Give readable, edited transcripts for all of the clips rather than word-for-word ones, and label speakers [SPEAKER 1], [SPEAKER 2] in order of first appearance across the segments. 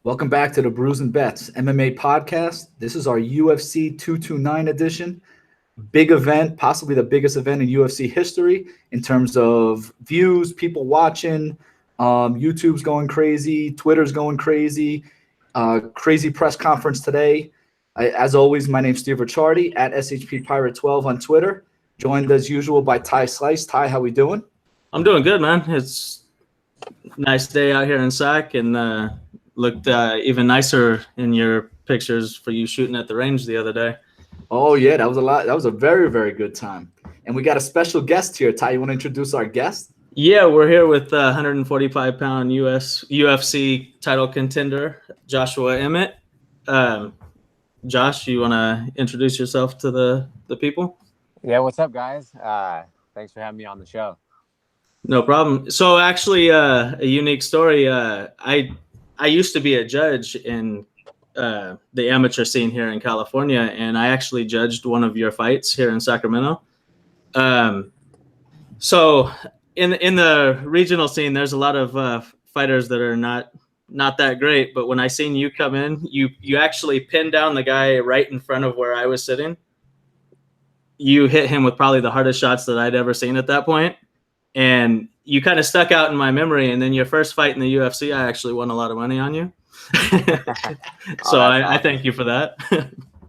[SPEAKER 1] Welcome back to the Brews and Bets MMA podcast. This is our UFC 229 edition. Big event, possibly the biggest event in UFC history in terms of views, people watching. YouTube's going crazy, Twitter's going crazy. Crazy press conference today. As always, my name's Steve Ricciardi at SHP Pirate 12 on Twitter. Joined as usual by Ty Slice. Ty, how we doing?
[SPEAKER 2] I'm doing good, man. It's a nice day out here in Sac, and looked even nicer in your pictures for you shooting at the range the other day.
[SPEAKER 1] Oh, yeah, that was a lot. That was a very, very good time. And we got a special guest here. Ty, you want to introduce our guest?
[SPEAKER 2] Yeah, we're here with 145-pound UFC title contender, Joshua Emmett. Josh, you want to introduce yourself to the people?
[SPEAKER 3] Yeah, what's up, guys? Thanks for having me on the show.
[SPEAKER 2] No problem. So actually, a unique story. I used to be a judge in the amateur scene here in California, and I actually judged one of your fights here in Sacramento. So in the regional scene, there's a lot of fighters that are not that great. But when I seen you come in, you actually pinned down the guy right in front of where I was sitting. You hit him with probably the hardest shots that I'd ever seen at that point. And you kind of stuck out in my memory. And then your first fight in the UFC, I actually won a lot of money on you. So I thank you for that.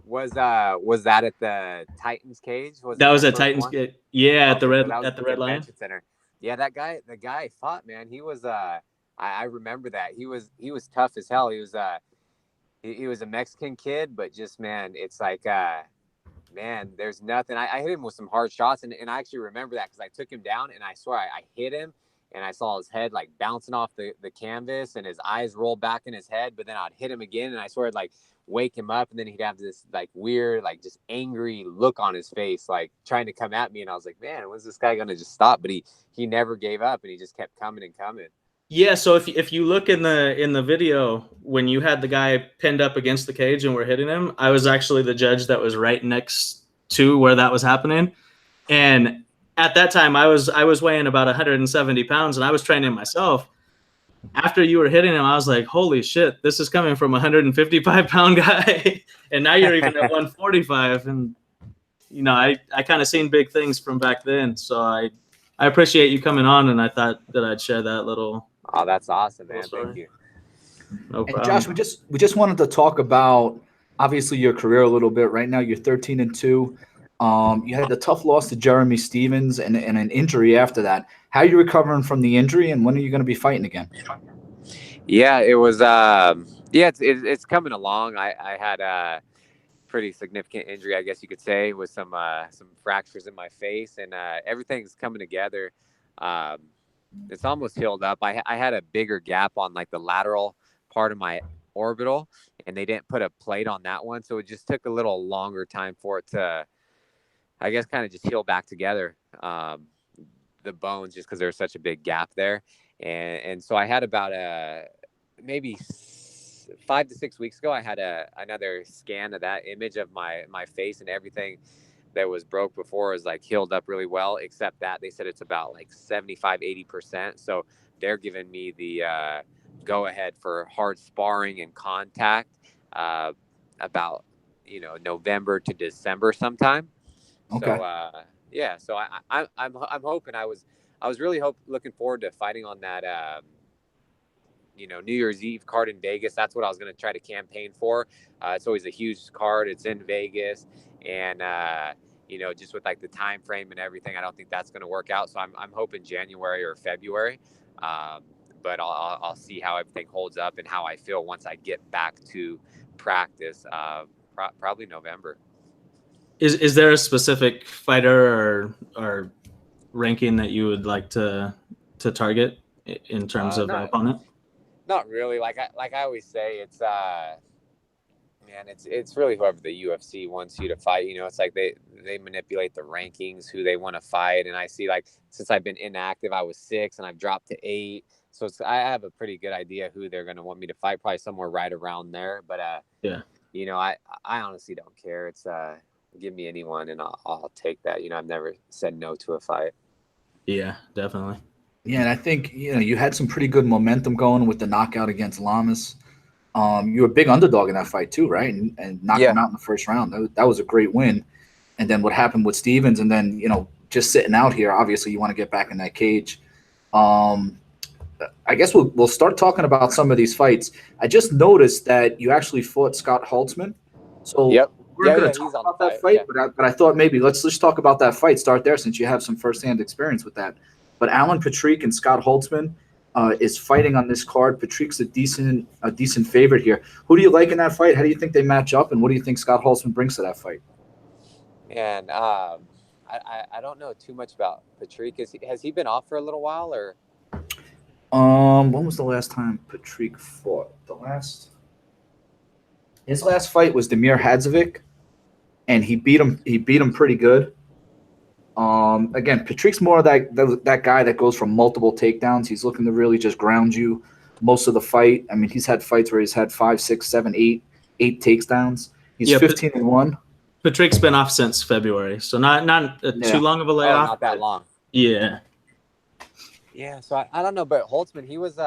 [SPEAKER 3] Was that at the Titans cage?
[SPEAKER 2] That was at Titans cage. Yeah, at the Red Lion
[SPEAKER 3] Center. Yeah, the guy fought, man. He was I remember that. He was tough as hell. He was a Mexican kid, but just, man, it's like man, there's nothing. I hit him with some hard shots, and I actually remember that because I took him down, and I swear I hit him, and I saw his head like bouncing off the canvas, and his eyes roll back in his head, but then I'd hit him again, and I swear I'd like wake him up, and then he'd have this like weird, like just angry look on his face, like trying to come at me, and I was like, man, when's this guy gonna just stop? But he never gave up, and he just kept coming and coming.
[SPEAKER 2] Yeah, so if you look in the video when you had the guy pinned up against the cage and we're hitting him, I was actually the judge that was right next to where that was happening. And at that time I was weighing about 170 pounds and I was training myself. After you were hitting him, I was like, holy shit, this is coming from a 155-pound guy. And now you're even at 145. And you know, I kind of seen big things from back then. So I appreciate you coming on, and I thought that I'd share that little.
[SPEAKER 3] Oh, that's awesome, man. Thank you.
[SPEAKER 2] No problem.
[SPEAKER 1] And Josh, we just wanted to talk about obviously your career a little bit. Right now, you're 13-2. You had the tough loss to Jeremy Stevens and an injury after that. How are you recovering from the injury, and when are you going to be fighting again?
[SPEAKER 3] Yeah, it was. It's coming along. I had a pretty significant injury, I guess you could say, with some fractures in my face, and everything's coming together. It's almost healed up. I had a bigger gap on like the lateral part of my orbital, and they didn't put a plate on that one, so it just took a little longer time for it to, I guess, kind of just heal back together, the bones, just because there's such a big gap there. And so I had about maybe 5 to 6 weeks ago, I had another scan of that image of my face, and everything that was broke before is like healed up really well, except that they said it's about like 75-80%. So they're giving me the go ahead for hard sparring and contact about November to December sometime.
[SPEAKER 1] Okay.
[SPEAKER 3] So so I'm hoping. I was really looking forward to fighting on that New Year's Eve card in Vegas. That's what I was going to try to campaign for. It's always a huge card. It's in Vegas, and just with like the time frame and everything, I don't think that's going to work out. So I'm hoping January or February. But I'll see how everything holds up and how I feel once I get back to practice. Probably November.
[SPEAKER 2] Is there a specific fighter or ranking that you would like to target in terms of opponent?
[SPEAKER 3] Not really. Like I always say, it's it's really whoever the UFC wants you to fight. It's like they manipulate the rankings, who they want to fight. And I see, like, since I've been inactive, I was 6 and I've dropped to 8. So I have a pretty good idea who they're going to want me to fight, probably somewhere right around there. But
[SPEAKER 2] yeah,
[SPEAKER 3] I honestly don't care. It's give me anyone and I'll take that. I've never said no to a fight.
[SPEAKER 2] Yeah, definitely.
[SPEAKER 1] Yeah, and I think you had some pretty good momentum going with the knockout against Lamas. You were a big underdog in that fight too, right? And knocked him out in the first round. That was a great win. And then what happened with Stevens, and then just sitting out here. Obviously, you want to get back in that cage. I guess we'll start talking about some of these fights. I just noticed that you actually fought Scott Holtzman. So we're going to talk about that fight, but I thought maybe let's just talk about that fight. Start there since you have some firsthand experience with that. But Alan Patrique and Scott Holtzman is fighting on this card. Patrique's a decent favorite here. Who do you like in that fight? How do you think they match up, and what do you think Scott Holtzman brings to that fight?
[SPEAKER 3] And I don't know too much about Patrique. Has he been off for a little while, or?
[SPEAKER 1] When was the last time Patrique fought? His last fight was Demir Hadzovic, and he beat him pretty good. Again, Patrique's more of that guy that goes for multiple takedowns. He's looking to really just ground you most of the fight. I mean, he's had fights where he's had 5, 6, 7, 8 takedowns. He's 15-1.
[SPEAKER 2] Patrique's been off since February, so not too long of a layoff.
[SPEAKER 3] Not that long.
[SPEAKER 2] Yeah.
[SPEAKER 3] Yeah, so I don't know, but Holtzman, he was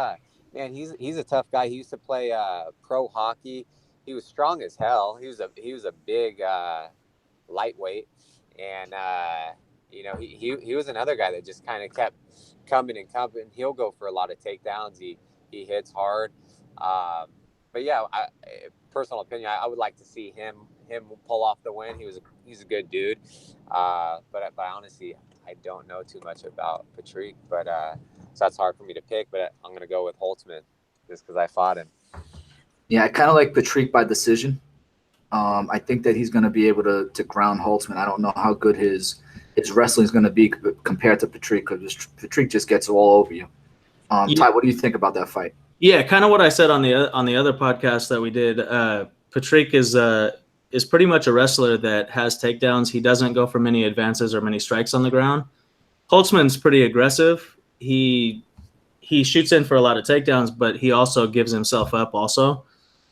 [SPEAKER 3] man, he's a tough guy. He used to play pro hockey. He was strong as hell. He was a big lightweight, and he was another guy that just kind of kept coming and coming. He'll go for a lot of takedowns. He hits hard. But yeah, personal opinion, I would like to see him pull off the win. He's a good dude. But honestly, I don't know too much about Patrique, but so that's hard for me to pick. But I'm gonna go with Holtzman just because I fought him.
[SPEAKER 1] Yeah, I kind of like Patrique by decision. I think that he's going to be able to ground Holtzman. I don't know how good his wrestling is going to be compared to Patrique, because Patrique just gets all over you. Ty, what do you think about that fight?
[SPEAKER 2] Yeah, kind of what I said on the other podcast that we did. Patrique is pretty much a wrestler that has takedowns. He doesn't go for many advances or many strikes on the ground. Holtzman's pretty aggressive. He shoots in for a lot of takedowns, but he also gives himself up also.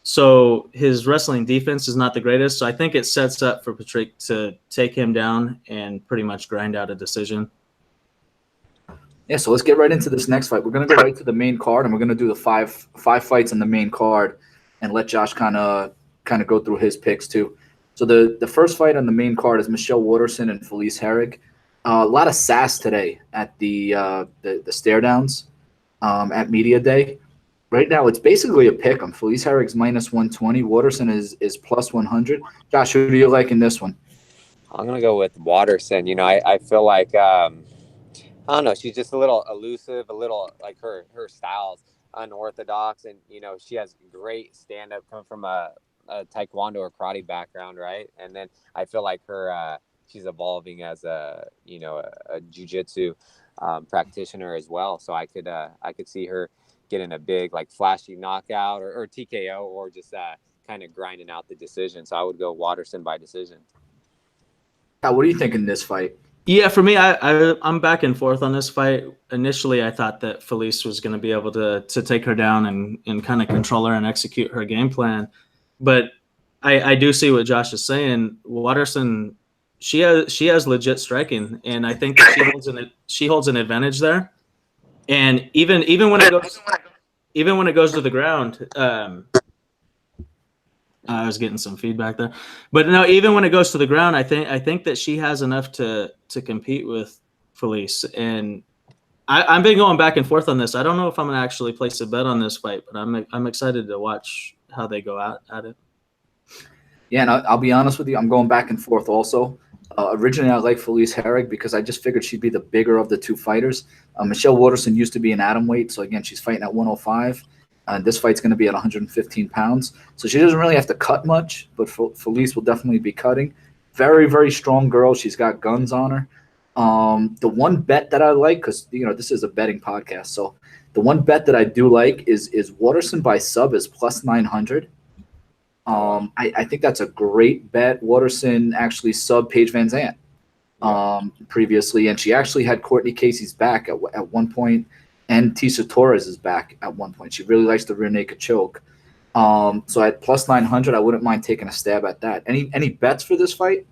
[SPEAKER 2] So his wrestling defense is not the greatest. So I think it sets up for Patrique to take him down and pretty much grind out a decision.
[SPEAKER 1] Yeah, so let's get right into this next fight. We're going to go right to the main card, and we're going to do the five fights in the main card and let Josh kind of go through his picks too. So the first fight on the main card is Michelle Waterson and Felice Herrig. A lot of sass today at the stare downs at media day. Right now, it's basically a pick 'em. Felice Herrig's -120. Waterson is +100. Josh, who do you like in this one?
[SPEAKER 3] I'm gonna go with Waterson. I feel like I don't know. She's just a little elusive, a little like her style's unorthodox, and she has great stand up coming from a taekwondo or karate background, right? And then I feel like she's evolving as a jiu-jitsu practitioner as well. So I could see her getting a big like flashy knockout or TKO, or just kind of grinding out the decision. So I would go Waterson by decision.
[SPEAKER 1] What do you think in this fight?
[SPEAKER 2] Yeah, for me, I'm back and forth on this fight. Initially, I thought that Felice was going to be able to take her down and kind of control her and execute her game plan. But I do see what Josh is saying. Waterson, she has legit striking, and I think that she holds an advantage there. And even when it goes to the ground, I was getting some feedback there, but no, even when it goes to the ground, I think that she has enough to compete with Felice. And I've been going back and forth on this. I don't know if I'm gonna actually place a bet on this fight, but I'm excited to watch how they go out at it.
[SPEAKER 1] Yeah, and I'll be honest with you, I'm going back and forth also. Originally, I liked Felice Herrig because I just figured she'd be the bigger of the two fighters. Michelle Waterson used to be an atomweight, so again, she's fighting at 105. This fight's going to be at 115 pounds. So she doesn't really have to cut much, but Felice will definitely be cutting. Very, very strong girl. She's got guns on her. The one bet that I like, because this is a betting podcast, so the one bet that I do like is Waterson by sub is +900. I think that's a great bet. Waterson actually subbed Paige Van Zandt previously, and she actually had Courtney Casey's back at one point, and Tisha Torres is back at one point. She really likes the rear naked choke. So at +900, I wouldn't mind taking a stab at that. Any bets for this fight?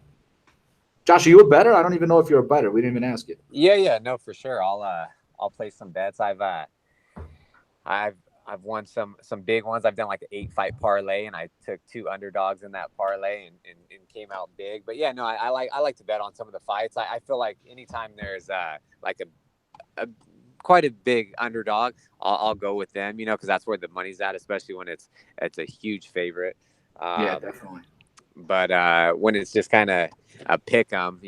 [SPEAKER 1] Josh, are you a bettor? I don't even know if you're a bettor. We didn't even ask you.
[SPEAKER 3] Yeah, no, for sure. I'll place some bets. I'm I've won some big ones. I've done like an 8-fight parlay, and I took 2 underdogs in that parlay and came out big. But yeah, no, I like to bet on some of the fights. I feel like anytime there's like a quite a big underdog, I'll go with them, because that's where the money's at, especially when it's a huge favorite.
[SPEAKER 1] Yeah, definitely.
[SPEAKER 3] But when it's just kind of a pick 'em,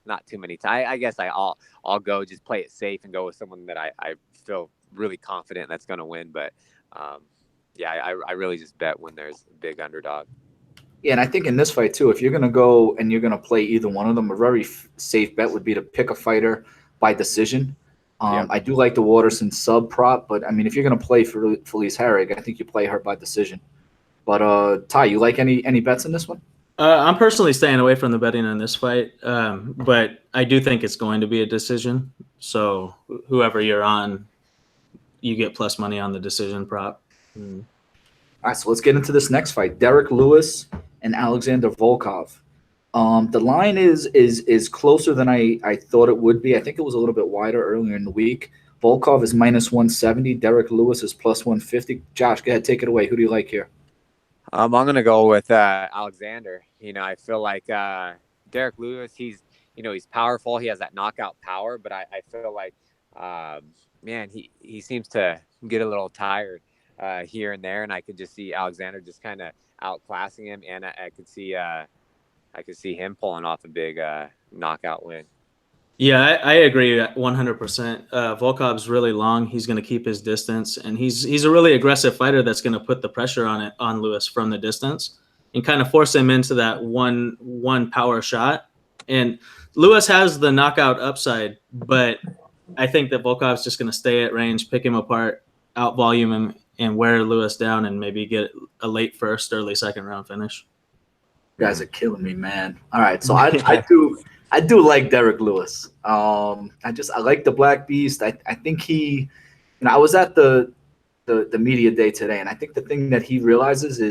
[SPEAKER 3] not too many times. I guess I'll go just play it safe and go with someone that I feel really confident that's going to win. But yeah, I really just bet when there's a big underdog.
[SPEAKER 1] Yeah, and I think in this fight too, if you're going to go and you're going to play either one of them, a very safe bet would be to pick a fighter by decision.
[SPEAKER 3] Yep.
[SPEAKER 1] I do like the Waterson sub prop, but I mean, if you're going to play for Felice Herrig, I think you play her by decision. But Ty, you like any bets in this one?
[SPEAKER 2] I'm personally staying away from the betting on this fight, but I do think it's going to be a decision. So whoever you're on, you get plus money on the decision prop.
[SPEAKER 1] All right, so let's get into this next fight: Derek Lewis and Alexander Volkov. The line is closer than I thought it would be. I think it was a little bit wider earlier in the week. Volkov is -170. Derek Lewis is +150. Josh, go ahead, take it away. Who do you like here?
[SPEAKER 3] I'm going to go with Alexander. I feel like Derek Lewis, he's powerful. He has that knockout power, but I feel like, man, he seems to get a little tired here and there, and I could just see Alexander just kind of outclassing him, and I could see him pulling off a big knockout win.
[SPEAKER 2] Yeah, I agree 100%. Volkov's really long. He's going to keep his distance, and he's a really aggressive fighter that's going to put the pressure on Lewis from the distance and kind of force him into that one power shot. And Lewis has the knockout upside, but I think that Volkov's just going to stay at range, pick him apart, out volume him, and wear Lewis down, and maybe get a late first, early second round finish.
[SPEAKER 1] You guys are killing me, man. All right, so I do like Derek Lewis. I like the Black Beast. I think he, I was at the media day today, and I think the thing that he realizes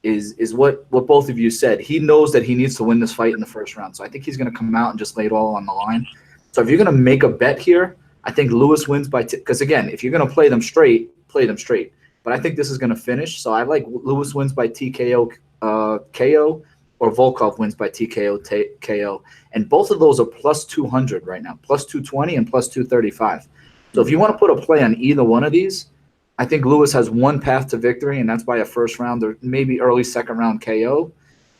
[SPEAKER 1] is what both of you said. He knows that he needs to win this fight in the first round. So I think he's going to come out and just lay it all on the line. So if you're going to make a bet here, I think Lewis wins by because again, if you're going to play them straight, play them straight. But I think this is going to finish. So I like Lewis wins by TKO, KO, or Volkov wins by TKO, KO. And both of those are +200 right now, +220 and +235. So if you want to put a play on either one of these, I think Lewis has one path to victory, and that's by a first round or maybe early second round KO.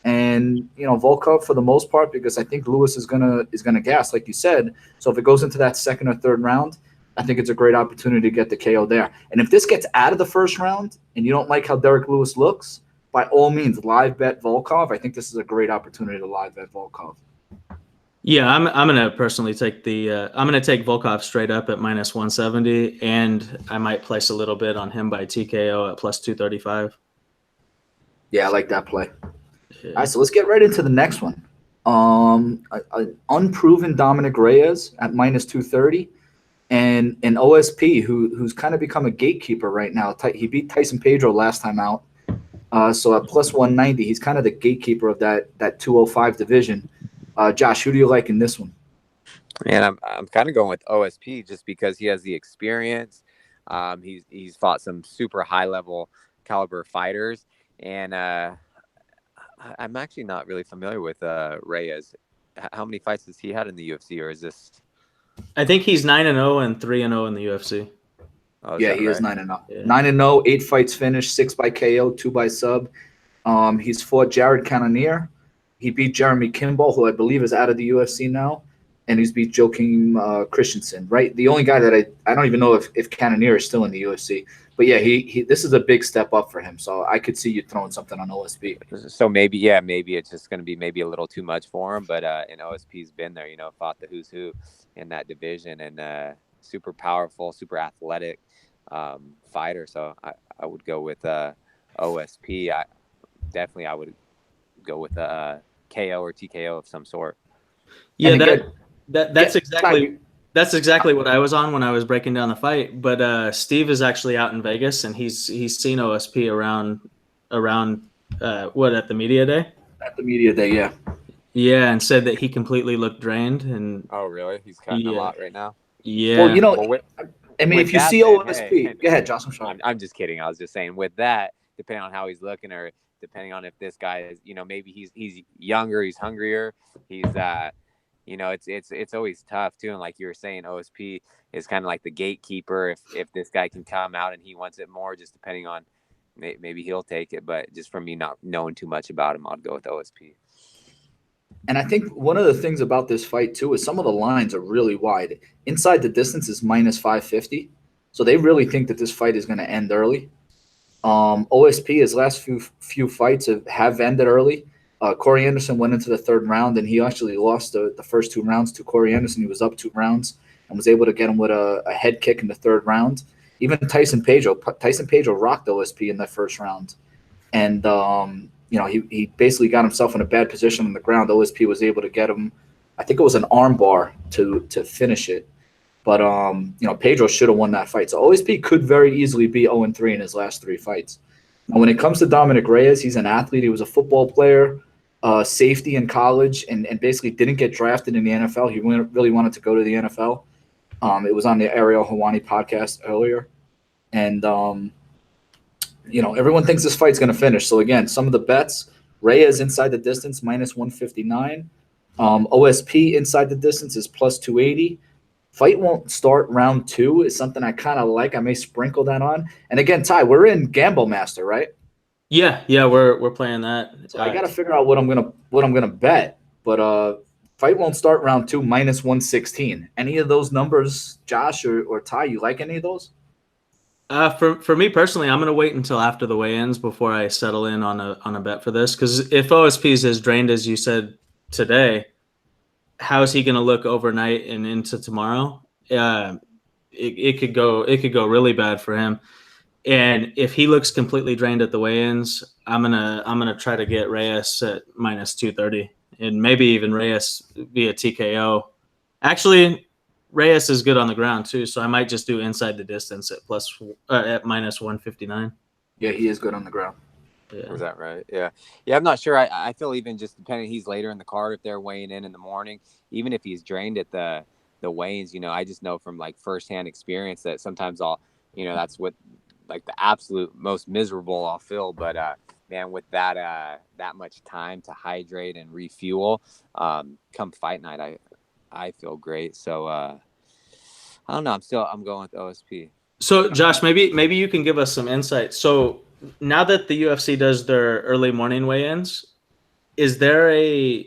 [SPEAKER 1] And Volkov for the most part, because I think Lewis is gonna gas, like you said. So if it goes into that second or third round, I think it's a great opportunity to get the KO there. And if this gets out of the first round and you don't like how Derek Lewis looks, by all means, live bet Volkov. I think this is a great opportunity to live bet Volkov.
[SPEAKER 2] Yeah, I'm gonna personally take I'm gonna take Volkov straight up at -170, and I might place a little bit on him by TKO at +235.
[SPEAKER 1] Yeah, I like that play. Yeah. All right, so let's get right into the next one. An unproven Dominic Reyes at -230, and an OSP who's kind of become a gatekeeper right now. He beat Tyson Pedro last time out. So at +190, he's kind of the gatekeeper of that 205 division. Josh, who do you like in this one?
[SPEAKER 3] Man, I'm kind of going with OSP just because he has the experience. He's fought some super high level caliber fighters, and I'm actually not really familiar with Reyes. How many fights has he had in the UFC, or is this?
[SPEAKER 2] I think he's 9-0 and 3-0 in the UFC.
[SPEAKER 1] Oh, yeah, he is 9-0. 9-0, 8 fights finished, 6 by KO, 2 by sub. He's fought Jared Cannonier. He beat Jeremy Kimball, who I believe is out of the UFC now, and he's beat Joaquin Christensen. Right, the only guy that I don't even know if Cannonier is still in the UFC. But yeah, he this is a big step up for him. So I could see you throwing something on OSP.
[SPEAKER 3] So maybe it's just going to be maybe a little too much for him. But and OSP's been there, fought the who's who in that division, and super powerful, super athletic fighter. So I would go with OSP. I would go with KO or TKO of some sort.
[SPEAKER 2] Yeah, that's exactly what I was on when I was breaking down the fight. But Steve is actually out in Vegas, and he's seen OSP around at the media day. At the media day, yeah. Yeah, and said that he completely looked drained. And
[SPEAKER 3] oh, really? He's cutting a lot right now.
[SPEAKER 2] Yeah.
[SPEAKER 1] Well, I mean,
[SPEAKER 3] with
[SPEAKER 1] if you
[SPEAKER 3] that
[SPEAKER 1] see
[SPEAKER 3] said,
[SPEAKER 1] OSP, go ahead, Josh. I'm sorry.
[SPEAKER 3] I'm just kidding. I was just saying with that, depending on how he's looking, or depending on if this guy is, maybe he's younger, he's hungrier, he's it's always tough too. And like you were saying, OSP is kind of like the gatekeeper. If this guy can come out and he wants it more, just depending on, maybe he'll take it. But just from me not knowing too much about him, I'd go with OSP.
[SPEAKER 1] And I think one of the things about this fight too is some of the lines are really wide. Inside the distance is minus 550, so they really think that this fight is going to end early. OSP, his last few fights have ended early. Corey Anderson went into the third round, and he actually lost the first 2 rounds to Corey Anderson. He was up 2 rounds and was able to get him with a head kick in the third round. Even Tyson Pedro rocked OSP in that first round. And, he basically got himself in a bad position on the ground. OSP was able to get him, I think it was an arm bar to finish it. But, Pedro should have won that fight. So OSP could very easily be 0-3 in his last 3 fights. Now, when it comes to Dominic Reyes, he's an athlete. He was a football player, safety in college, and basically didn't get drafted in the NFL. He really wanted to go to the NFL. It was on the Ariel Helwani podcast earlier. And, everyone thinks this fight's going to finish. So, again, some of the bets, Reyes inside the distance, minus 159. OSP inside the distance is plus 280. Fight won't start round 2 is something I kind of like. I may sprinkle that on. And, again, Ty, we're in Gamble Master, right?
[SPEAKER 2] Yeah, we're playing that.
[SPEAKER 1] So I got to figure out what I'm gonna bet. But fight won't start round 2, minus 116. Any of those numbers, Josh or Ty, you like any of those?
[SPEAKER 2] For me personally, I'm gonna wait until after the weigh-ins before I settle in on a bet for this. Because if OSP is as drained as you said today, how is he gonna look overnight and into tomorrow? It could go really bad for him. And if he looks completely drained at the weigh-ins, I'm gonna try to get Reyes at minus 230, and maybe even Reyes via TKO. Actually, Reyes is good on the ground too, so I might just do inside the distance at minus 159.
[SPEAKER 1] Yeah, he is good on the ground.
[SPEAKER 3] Yeah. Was that right? Yeah. I'm not sure. I feel even just depending, he's later in the card, if they're weighing in the morning, even if he's drained at the weigh-ins, I just know from like firsthand experience that sometimes that's what like the absolute most miserable I'll feel. But man, with that much time to hydrate and refuel, come fight night, I feel great. So I don't know. I'm going with OSP.
[SPEAKER 2] So Josh, maybe you can give us some insight. So now that the UFC does their early morning weigh-ins, is there a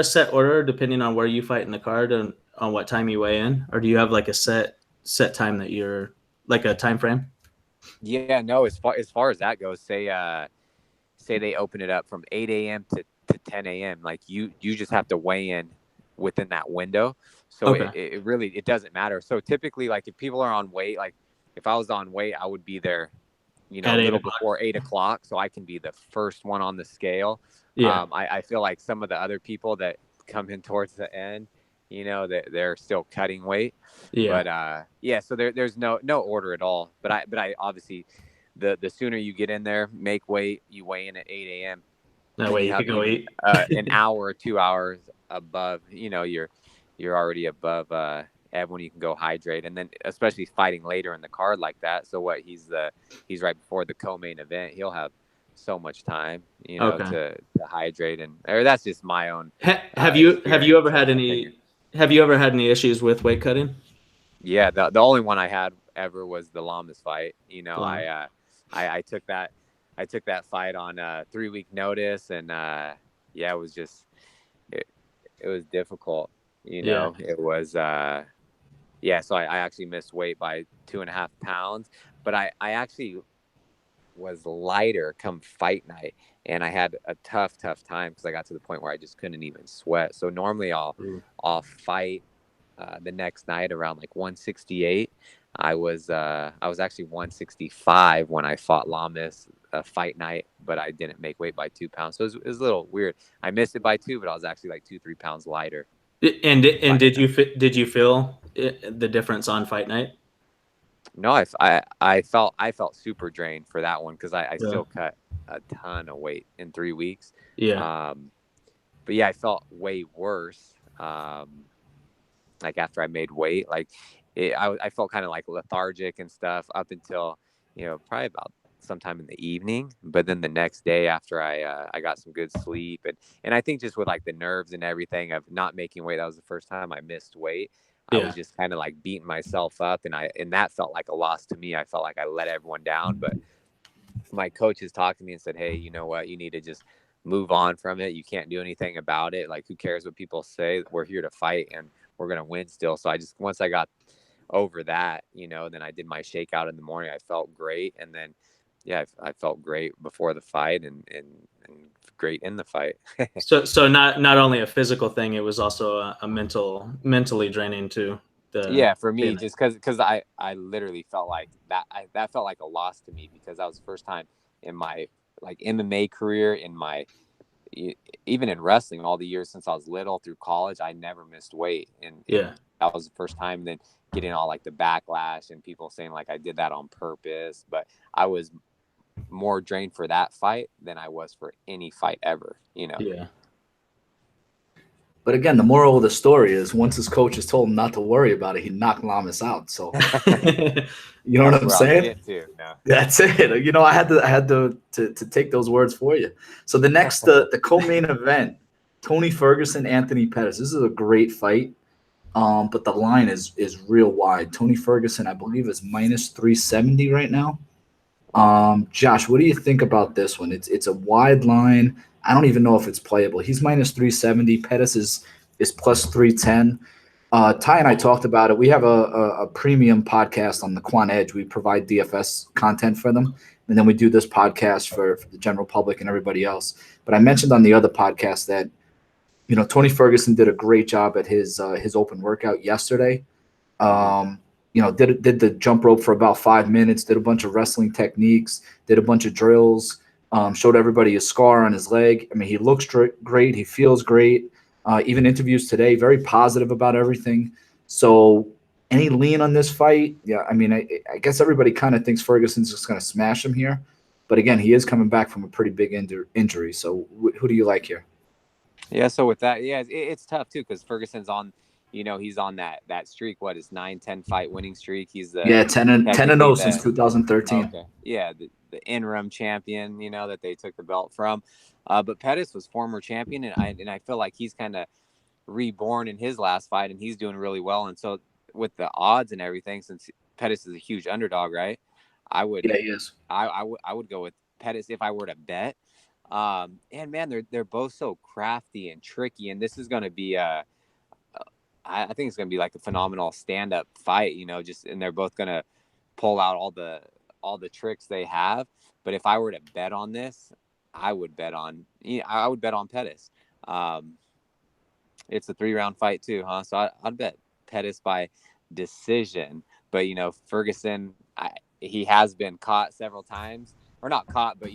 [SPEAKER 2] set order depending on where you fight in the card and on what time you weigh in, or do you have like a set time that you're like a time frame?
[SPEAKER 3] Yeah, no. As far as that goes, say they open it up from 8 a.m. to 10 a.m. Like you just have to weigh in within that window. So okay. it really doesn't matter. So typically, like if people are on weight, like if I was on weight, I would be there, a little before 8 o'clock, so I can be the first one on the scale. Yeah. I feel like some of the other people that come in towards the end, that they're still cutting weight. Yeah. But so there's no order at all. But I obviously the sooner you get in there, make weight, you weigh in at 8 a.m.
[SPEAKER 2] That way you can go eat
[SPEAKER 3] an hour or 2 hours above. You're already above everyone. You can go hydrate, and then especially fighting later in the card like that. So he's right before the co-main event. He'll have so much time, to hydrate, or that's just my own.
[SPEAKER 2] Have you ever had any issues with weight cutting?
[SPEAKER 3] Yeah, the only one I had ever was the Lamas fight. I took that fight on 3-week notice, and it was just it was difficult. It was so I actually missed weight by 2.5 pounds, but I actually was lighter come fight night, and I had a tough time because I got to the point where I just couldn't even sweat. So normally I'll fight the next night around like 168. I was actually 165 when I fought Lamas fight night, but I didn't make weight by 2 pounds. So it was a little weird. I missed it by 2, but I was actually like 2-3 pounds lighter.
[SPEAKER 2] And did you feel the difference on fight night?
[SPEAKER 3] No, I felt super drained for that one because I still cut a ton of weight in 3 weeks. Yeah. But yeah, I felt way worse. Like after I made weight, like I felt kind of like lethargic and stuff up until, probably about sometime in the evening. But then the next day after I got some good sleep, and I think just with like the nerves and everything of not making weight, that was the first time I missed weight. I was just kind of like beating myself up, and that felt like a loss to me. I felt like I let everyone down, but my coaches talked to me and said, hey, you know what, you need to just move on from it. You can't do anything about it. Like, who cares what people say? We're here to fight and we're going to win still. So once I got over that, then I did my shakeout in the morning. I felt great. And then, I felt great before the fight and great in the fight.
[SPEAKER 2] So not only a physical thing, it was also a mentally draining too.
[SPEAKER 3] For me, just because I literally felt like that felt like a loss to me, because that was the first time in my like MMA career, even in wrestling, all the years since I was little through college, I never missed weight. And that was the first time. Then getting all like the backlash and people saying like I did that on purpose, but I was more drained for that fight than I was for any fight ever,
[SPEAKER 2] Yeah.
[SPEAKER 1] But again, the moral of the story is once his coaches told him not to worry about it, he knocked Lamas out. So you know what I'm saying?
[SPEAKER 3] No.
[SPEAKER 1] That's it. I had to take those words for you. So the next the co-main event, Tony Ferguson, Anthony Pettis. This is a great fight. But the line is real wide. Tony Ferguson, I believe, is minus 370 right now. Josh, what do you think about this one? It's a wide line. I don't even know if it's playable. He's minus 370. Pettis is plus 310. Ty and I talked about it. We have a premium podcast on the Quan Edge. We provide DFS content for them, and then we do this podcast for the general public and everybody else. But I mentioned on the other podcast that Tony Ferguson did a great job at his open workout yesterday. Did the jump rope for about 5 minutes, did a bunch of wrestling techniques, did a bunch of drills, showed everybody a scar on his leg. I mean, he looks great. He feels great. Even interviews today, very positive about everything. So any lean on this fight? Yeah, I mean, I guess everybody kind of thinks Ferguson's just going to smash him here. But again, he is coming back from a pretty big injury. So who do you like here?
[SPEAKER 3] Yeah, so with that, it's tough too, because Ferguson's on, he's on that streak. What is 9-10 fight winning streak? He's
[SPEAKER 1] 10-0 since 2013.
[SPEAKER 3] Okay, yeah, the interim champion, that they took the belt from. But Pettis was former champion, and I feel like he's kind of reborn in his last fight, and he's doing really well. And so with the odds and everything, since Pettis is a huge underdog, right? I would.
[SPEAKER 1] Yeah, he is.
[SPEAKER 3] I would go with Pettis if I were to bet. And man, they're both so crafty and tricky, and this is going to be I think it's going to be like a phenomenal stand-up fight, and they're both going to pull out all the tricks they have. But if I were to bet on this, I would bet on Pettis. It's a 3-round fight too, huh? So I'd bet Pettis by decision. But Ferguson, he has been caught several times. Or not caught, but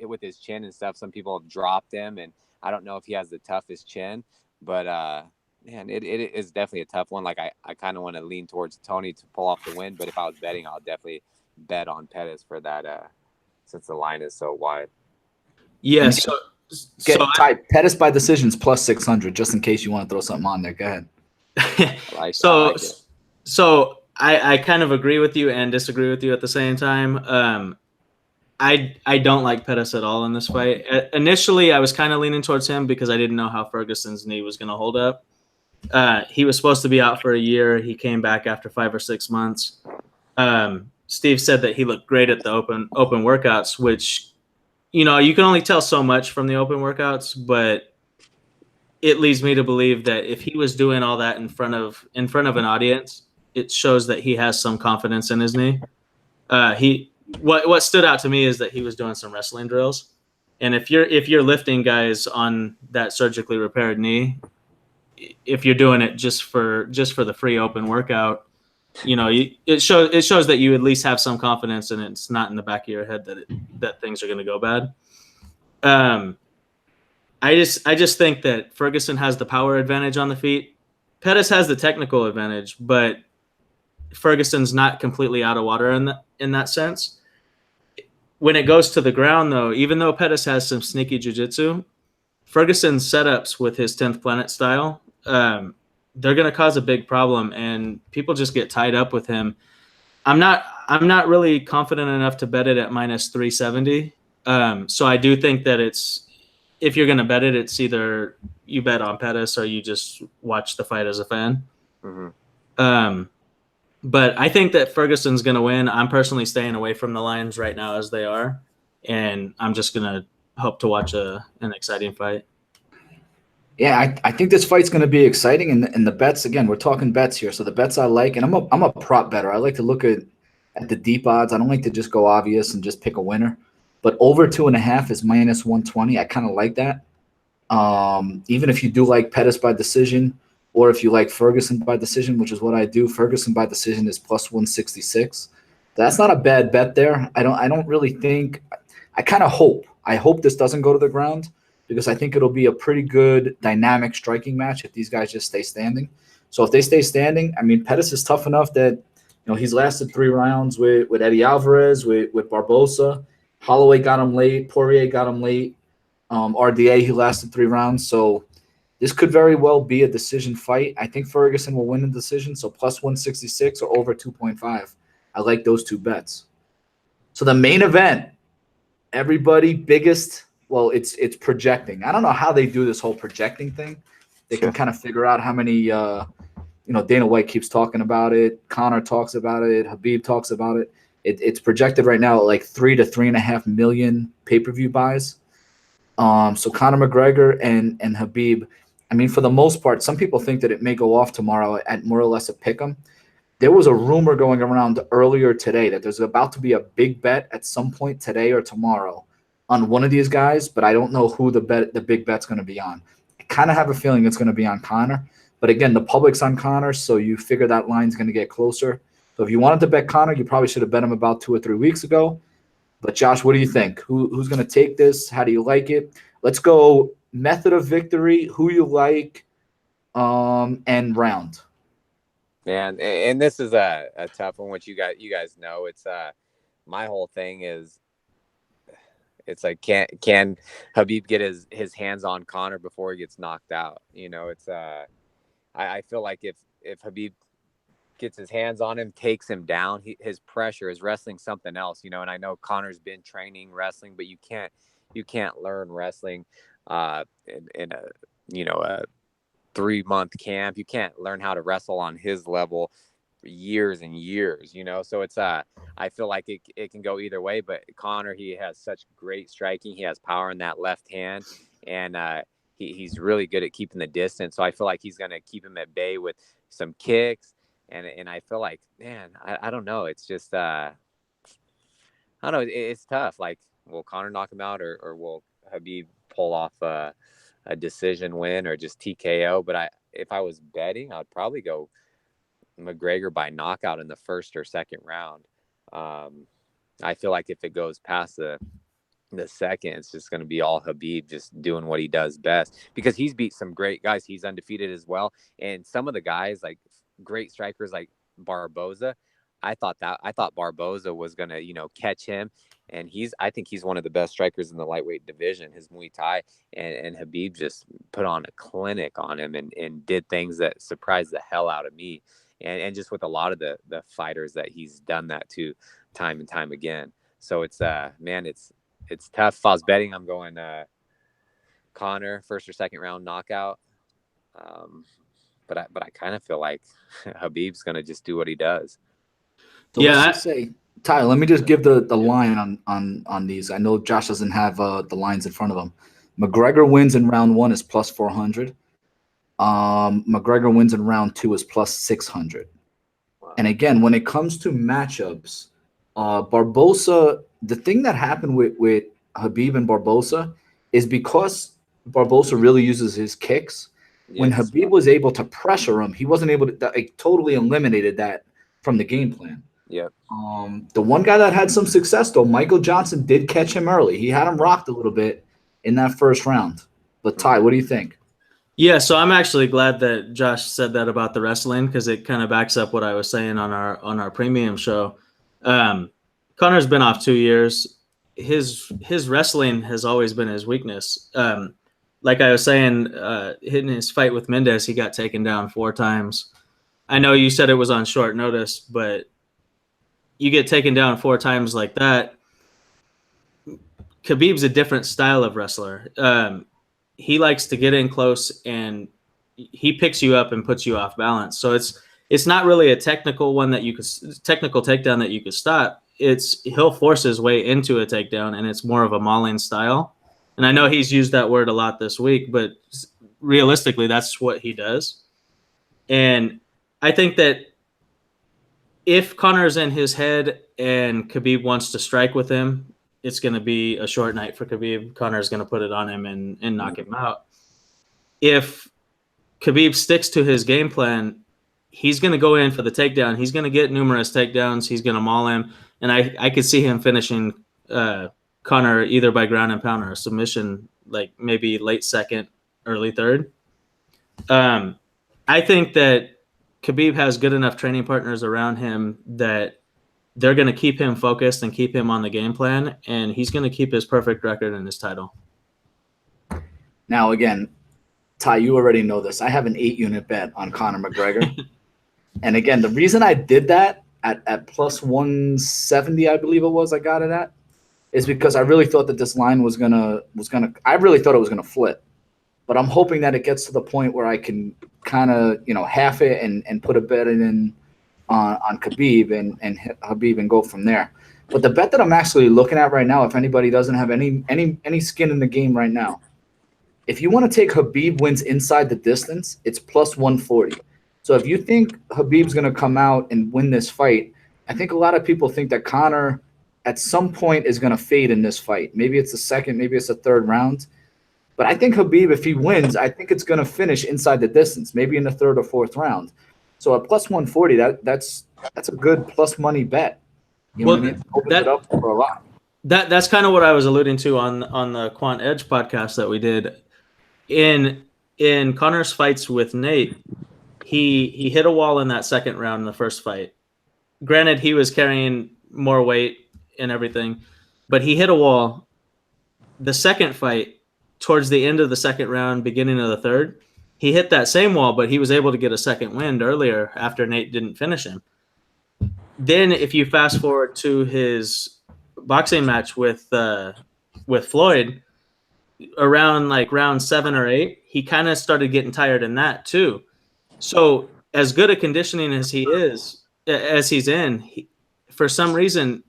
[SPEAKER 3] with his chin and stuff, some people have dropped him, and I don't know if he has the toughest chin, but man, it is definitely a tough one. Like I kind of want to lean towards Tony to pull off the win, but if I was betting, I'll definitely bet on Pettis for that, since the line is so wide.
[SPEAKER 2] Yeah.
[SPEAKER 1] Pettis by decisions plus 600, just in case you want to throw something on there. Go ahead.
[SPEAKER 2] So I kind of agree with you and disagree with you at the same time. I don't like Pettis at all in this fight. Initially, I was kind of leaning towards him because I didn't know how Ferguson's knee was going to hold up. He was supposed to be out for a year. He came back after 5 or 6 months. Steve said that he looked great at the open workouts, which, you can only tell so much from the open workouts, but it leads me to believe that if he was doing all that in front of an audience, it shows that he has some confidence in his knee. What stood out to me is that he was doing some wrestling drills, and if you're lifting guys on that surgically repaired knee, if you're doing it just for the free open workout, it shows that you at least have some confidence, and it's not in the back of your head that things are going to go bad. I just think that Ferguson has the power advantage on the feet. Pettis has the technical advantage, but Ferguson's not completely out of water in that sense. When it goes to the ground, though, even though Pettis has some sneaky jiu-jitsu, Ferguson's setups with his 10th Planet style, they're going to cause a big problem, and people just get tied up with him. I'm not really confident enough to bet it at minus 370. So I do think that if you're going to bet it, it's either you bet on Pettis or you just watch the fight as a fan.
[SPEAKER 3] Mm-hmm.
[SPEAKER 2] But I think that Ferguson's going to win. I'm personally staying away from the lines right now as they are, and I'm just going to hope to watch an exciting fight.
[SPEAKER 1] Yeah, I think this fight's going to be exciting, and the bets, again, we're talking bets here. So the bets I like, and I'm a prop better. I like to look at the deep odds. I don't like to just go obvious and just pick a winner. But over 2.5 is minus 120. I kind of like that. Even if you do like Pettis by decision, or if you like Ferguson by decision, which is what I do, Ferguson by decision is plus 166. That's not a bad bet there. I don't really think. I kind of hope. I hope this doesn't go to the ground, because I think it'll be a pretty good dynamic striking match if these guys just stay standing. So if they stay standing, I mean, Pettis is tough enough that, he's lasted 3 rounds with Eddie Alvarez, with Barbosa. Holloway got him late. Poirier got him late. RDA, he lasted 3 rounds. So this could very well be a decision fight. I think Ferguson will win the decision. So plus 166 or over 2.5. I like those 2 bets. So the main event, everybody biggest – well, it's projecting. I don't know how they do this whole projecting thing. They can kind of figure out how many Dana White keeps talking about it. Conor talks about it. Khabib talks about it. It's projected right now at like 3 to 3.5 million pay-per-view buys. So Conor McGregor and Khabib, I mean, for the most part, some people think that it may go off tomorrow at more or less a pick'em. There was a rumor going around earlier today that there's about to be a big bet at some point today or tomorrow on one of these guys, but I don't know who the big bet's going to be on. I kind of have a feeling it's going to be on Conor. But again, the public's on Conor, so you figure that line's going to get closer. So if you wanted to bet Conor, you probably should have bet him about 2 or 3 weeks ago. But Josh, what do you think? Who's going to take this? How do you like it? Let's go method of victory, who you like, and round.
[SPEAKER 3] Man, and this is a tough one, which you guys know. It's my whole thing is, it's like, can Khabib get his hands on Conor before he gets knocked out? It's I feel like if Khabib gets his hands on him, takes him down, his pressure is wrestling something else, and I know Conor's been training wrestling, but you can't learn wrestling in a 3-month camp. You can't learn how to wrestle on his level years and years, so it's I feel like it can go either way. But Conor, he has such great striking, he has power in that left hand, and he's really good at keeping the distance. So I feel like he's going to keep him at bay with some kicks, and I feel like, man, I don't know, it's just I don't know, it's tough. Like, will Conor knock him out, or will Khabib pull off a decision win or just TKO? But if I was betting, I'd probably go McGregor by knockout in the first or second round. I feel like if it goes past the second, it's just going to be all Khabib just doing what he does best, because he's beat some great guys. He's undefeated as well. And some of the guys, like great strikers like Barboza, I thought Barboza was going to, catch him. And I think he's one of the best strikers in the lightweight division, his Muay Thai. And Khabib just put on a clinic on him and did things that surprised the hell out of me. And just with a lot of the fighters that he's done that to time and time again. So it's man, it's tough. If I was betting, I'm going Conor first or second round knockout. But I kind of feel like Khabib's going to just do what he does.
[SPEAKER 1] So let's just say, Ty, let me just give the line on these. I know Josh doesn't have the lines in front of him. McGregor wins in round 1 is plus 400. McGregor wins in round 2 is plus 600. Wow. And again, when it comes to matchups, Barbosa, the thing that happened with Khabib and Barbosa is because Barbosa really uses his kicks. Yes. When Khabib was able to pressure him, he wasn't able to totally eliminated that from the game plan.
[SPEAKER 3] Yeah.
[SPEAKER 1] The one guy that had some success, though, Michael Johnson, did catch him early. He had him rocked a little bit in that first round. But Ty, what do you think?
[SPEAKER 2] Yeah, so I'm actually glad that Josh said that about the wrestling, because it kind of backs up what I was saying on our premium show. Conor's been off 2 years. His wrestling has always been his weakness. like I was saying, hitting his fight with Mendes, he got taken down 4 times. I know you said it was on short notice, but you get taken down 4 times like that. Khabib's a different style of wrestler. He likes to get in close and he picks you up and puts you off balance. So it's not really a technical takedown that you could stop. He'll force his way into a takedown, and it's more of a mauling style. And I know he's used that word a lot this week, but realistically, that's what he does. And I think that if Conor's in his head and Khabib wants to strike with him, it's going to be a short night for Khabib. Conor's going to put it on him and knock him out. If Khabib sticks to his game plan, he's going to go in for the takedown. He's going to get numerous takedowns. He's going to maul him. And I could see him finishing Conor either by ground and pound or a submission, like maybe late second, early third. I think that Khabib has good enough training partners around him that they're going to keep him focused and keep him on the game plan, and he's going to keep his perfect record in his title.
[SPEAKER 1] Now, again, Ty, you already know this. I have an 8-unit bet on Conor McGregor. And again, the reason I did that at plus 170, I believe it was, I got it at, is because I really thought that this line was I really thought it was gonna flip. But I'm hoping that it gets to the point where I can kind of, half it and put a bet in on Khabib and Khabib and go from there. But the bet that I'm actually looking at right now, if anybody doesn't have any skin in the game right now, if you want to take Khabib wins inside the distance, it's plus 140. So if you think Khabib's going to come out and win this fight, I think a lot of people think that Conor at some point is going to fade in this fight. Maybe it's the second, maybe it's the third round. But I think Khabib, if he wins, I think it's going to finish inside the distance, maybe in the third or fourth round. So at plus 140, that's a good plus money bet. You know what I mean? Opens it up for a lot.
[SPEAKER 2] That's kind of what I was alluding to on the Quant Edge podcast that we did. In Conor's fights with Nate, he hit a wall in that second round in the first fight. Granted, he was carrying more weight and everything, but he hit a wall. The second fight, towards the end of the second round, beginning of the third, he hit that same wall, but he was able to get a second wind earlier after Nate didn't finish him. Then if you fast forward to his boxing match with Floyd, around like round 7 or 8, he kind of started getting tired in that too. So as good a conditioning as he's in, for some reason,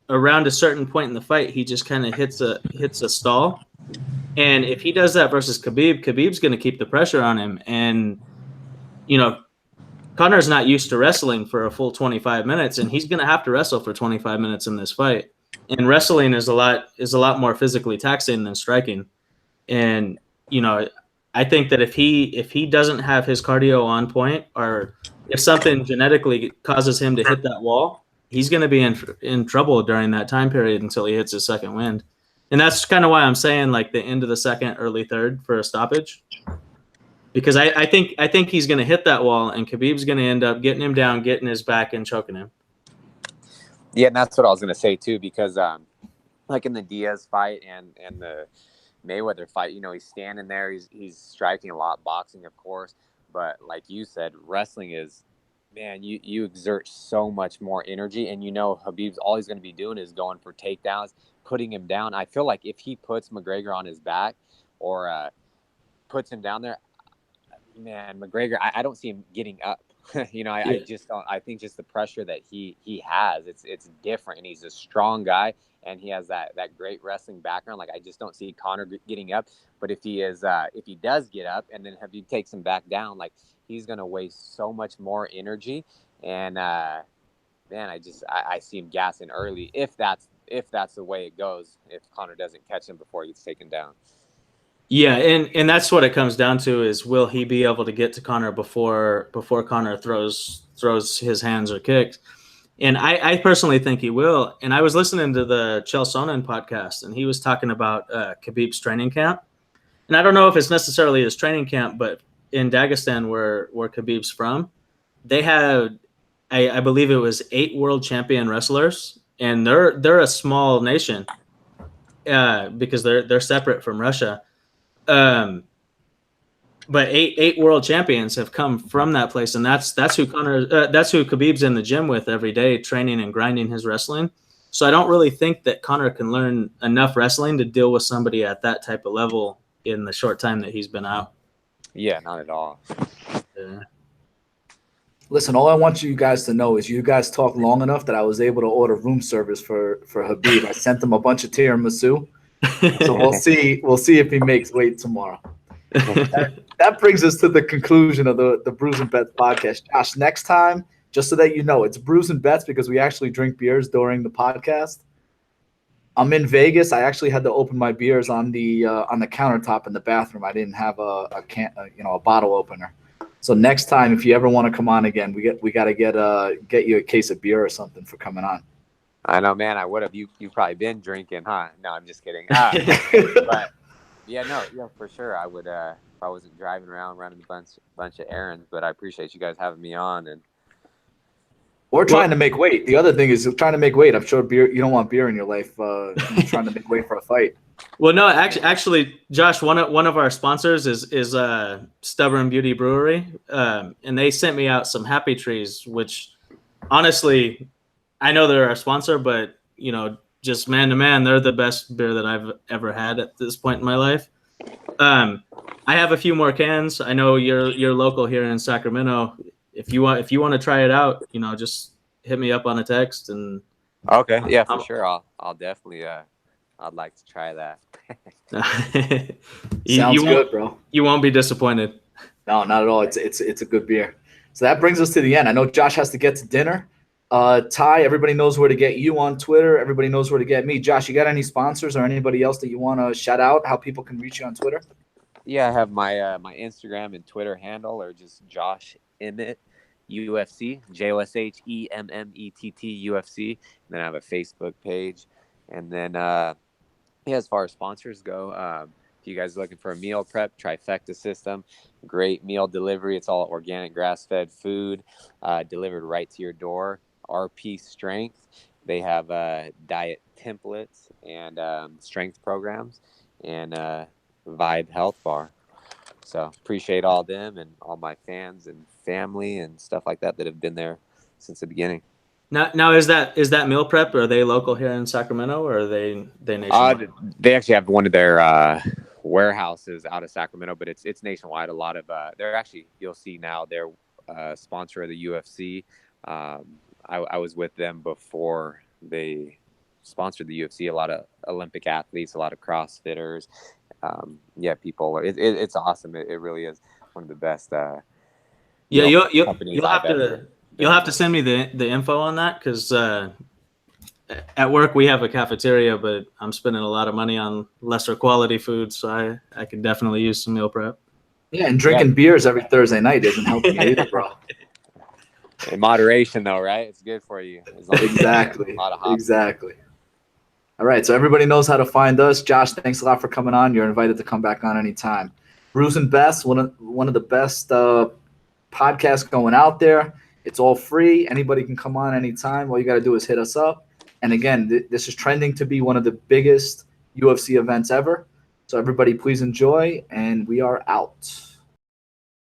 [SPEAKER 2] around a certain point in the fight, he just kind of hits a stall. And if he does that versus Khabib's going to keep the pressure on him. And, Conor's not used to wrestling for a full 25 minutes, and he's going to have to wrestle for 25 minutes in this fight. And wrestling is a lot more physically taxing than striking. And, I think that if he doesn't have his cardio on point, or if something genetically causes him to hit that wall, he's going to be in trouble during that time period until he hits his second wind. And that's kind of why I'm saying like the end of the second, early third for a stoppage, because I think he's going to hit that wall, and Khabib's going to end up getting him down, getting his back, and choking him.
[SPEAKER 3] Yeah, and that's what I was going to say too, because like in the Diaz fight and the Mayweather fight, he's standing there, he's striking a lot, boxing of course, but like you said, wrestling is, man, you exert so much more energy, and Khabib's all he's going to be doing is going for takedowns, putting him down. I feel like if he puts McGregor on his back or puts him down there, man, McGregor, I don't see him getting up. I just don't. I think just the pressure that he has, it's different, and he's a strong guy, and he has that great wrestling background. Like I just don't see Conor getting up. But if he does get up, and then if he takes him back down, like he's gonna waste so much more energy. And man, I see him gassing early if that's the way it goes. If Conor doesn't catch him before he gets taken down.
[SPEAKER 2] Yeah, and that's what it comes down to is, will he be able to get to Conor before Conor throws his hands or kicks? And I personally think he will. And I was listening to the Chael Sonnen podcast, and he was talking about Khabib's training camp. And I don't know if it's necessarily his training camp, but in Dagestan, where Khabib's from, they had, I believe it was 8 world champion wrestlers, and they're a small nation because they're separate from Russia. but eight world champions have come from that place, and that's who Khabib's in the gym with every day, training and grinding his wrestling. So I don't really think that Conor can learn enough wrestling to deal with somebody at that type of level in the short time that he's been out.
[SPEAKER 3] Yeah, not at all.
[SPEAKER 2] Yeah.
[SPEAKER 1] Listen, all I want you guys to know is you guys talk long enough that I was able to order room service for Khabib. I sent him a bunch of tiramisu, so we'll see if he makes weight tomorrow. That brings us to the conclusion of the Brews and Bets podcast. Josh, next time, just so that you know, it's Brews and Bets because we actually drink beers during the podcast. I'm in Vegas. I actually had to open my beers on the countertop in the bathroom. I didn't have a bottle opener. So next time, if you ever want to come on again, we got to get you a case of beer or something for coming on.
[SPEAKER 3] I know, man. I would have. You've probably been drinking, huh? No, I'm just kidding. But yeah, for sure. I would if I wasn't driving around running a bunch of errands. But I appreciate you guys having me on
[SPEAKER 1] or trying to make weight. The other thing is trying to make weight. I'm sure beer. You don't want beer in your life. Trying to make weight for a fight.
[SPEAKER 2] Well, no, actually, Josh, one of our sponsors is Stubborn Beauty Brewery, and they sent me out some Happy Trees, which honestly, I know they're our sponsor, but just man to man, they're the best beer that I've ever had at this point in my life. I have a few more cans. I know you're local here in Sacramento. If you want to try it out, just hit me up on a text and.
[SPEAKER 3] Okay, yeah, for sure. I'll definitely. I'd like to try that.
[SPEAKER 1] Sounds good, bro.
[SPEAKER 2] You won't be disappointed.
[SPEAKER 1] No, not at all. It's a good beer. So that brings us to the end. I know Josh has to get to dinner. Ty, everybody knows where to get you on Twitter. Everybody knows where to get me. Josh, you got any sponsors or anybody else that you want to shout out? How people can reach you on Twitter?
[SPEAKER 3] Yeah, I have my my Instagram and Twitter handle, or just Josh Emmett UFC, JOSHEMMETT UFC. And then I have a Facebook page, and then. As far as sponsors go, if you guys are looking for a meal prep, Trifecta System, great meal delivery. It's all organic, grass-fed food delivered right to your door. RP Strength, they have diet templates and strength programs, and Vibe Health Bar. So appreciate all them and all my fans and family and stuff like that have been there since the beginning.
[SPEAKER 2] Now is that meal prep? Are they local here in Sacramento, or are they nationwide?
[SPEAKER 3] They actually have one of their warehouses out of Sacramento, but it's nationwide. A lot of they're actually, you'll see now, they're sponsor of the UFC. I was with them before they sponsored the UFC. A lot of Olympic athletes, a lot of CrossFitters. People. It's awesome. It really is one of the best.
[SPEAKER 2] You'll have to send me the info on that, because at work we have a cafeteria, but I'm spending a lot of money on lesser quality food, so I can definitely use some meal prep.
[SPEAKER 1] Yeah, and drinking beers every Thursday night isn't helping you either, bro.
[SPEAKER 3] In moderation, though, right? It's good for you.
[SPEAKER 1] Exactly. Exactly. All right, so everybody knows how to find us. Josh, thanks a lot for coming on. You're invited to come back on anytime. Brews and Best, one of the best podcasts going out there. It's all free. Anybody can come on anytime. All you got to do is hit us up. And again, this is trending to be one of the biggest UFC events ever. So everybody, please enjoy, and we are out.